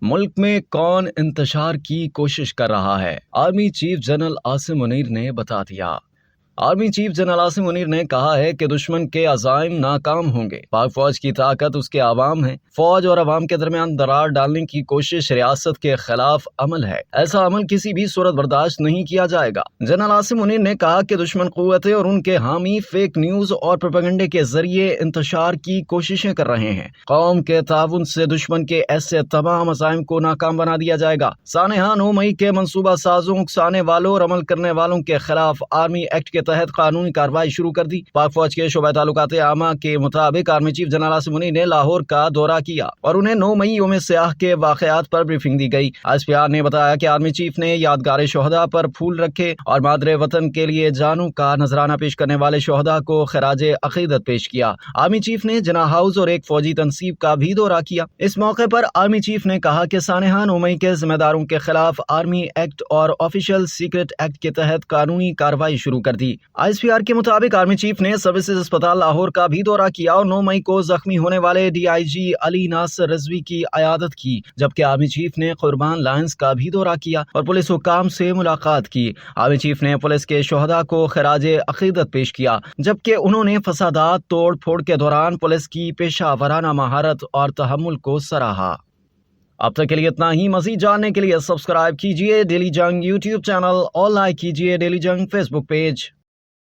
ملک میں کون انتشار کی کوشش کر رہا ہے؟ Army chief general Asim Munir نے بتا دیا۔ Army chief general Asim Munir نے کہا ہے کہ دشمن کے عزائم ناکام ہوں گے۔ پاک فوج کی طاقت اس کے عوام ہے۔ فوج اور عوام کے درمیان درار ڈالنے کی کوشش ریاست کے خلاف عمل ہے۔ ایسا عمل کسی بھی صورت برداشت نہیں کیا جائے گا۔ جنرل عاصم منیر نے کہا کہ دشمن قوتیں اور ان کے حامی فیک نیوز اور پروپیگنڈے کے ذریعے انتشار کی کوششیں کر رہے ہیں۔ قوم کے تعاون سے دشمن کے ایسے تمام عزائم کو ناکام بنا دیا جائے گا۔ سانحہ 9 مئی کے منصوبہ سازوں، اکسانے والوں اور عمل کرنے والوں کے خلاف آرمی ایکٹ کے تحت قانونی کارروائی شروع کر دی۔ پاک فوج کے شعبہ تعلقات عامہ کے مطابق army chief general Asim Munir نے لاہور کا دورہ کیا اور انہیں 9 مئی یوم سیاہ کے واقعات پر بریفنگ دی گئی۔ ISPR نے بتایا کہ آرمی چیف نے یادگار شہداء پر پھول رکھے اور مادر وطن کے لیے جانوں کا نذرانہ پیش کرنے والے شہداء کو خراج عقیدت پیش کیا۔ آرمی چیف نے جناح ہاؤس اور ایک فوجی تنصیب کا بھی دورہ کیا۔ اس موقع پر آرمی چیف نے کہا کہ سانحہ 9 مئی کے ذمہ داروں کے خلاف آرمی ایکٹ اور آفیشل سیکرٹ ایکٹ کے تحت قانونی کارروائی شروع کر دی۔ ISPR کے مطابق آرمی چیف نے سروسز اسپتال لاہور کا بھی دورہ کیا اور 9 مئی کو زخمی ہونے والے DIG علی ناصر رضوی کی عیادت کی، جبکہ آرمی چیف نے قربان لائنز کا بھی دورہ کیا اور پولیس حکام سے ملاقات کی۔ آرمی چیف نے پولیس کے شہداء کو خراج عقیدت پیش کیا، جبکہ انہوں نے فسادات توڑ پھوڑ کے دوران پولیس کی پیشہ ورانہ مہارت اور تحمل کو سراہا۔ اب تک کے لیے اتنا ہی۔ مزید جاننے کے لیے سبسکرائب کیجیے ڈیلی جنگ YouTube چینل اور لائک کیجیے ڈیلی جنگ Facebook پیج۔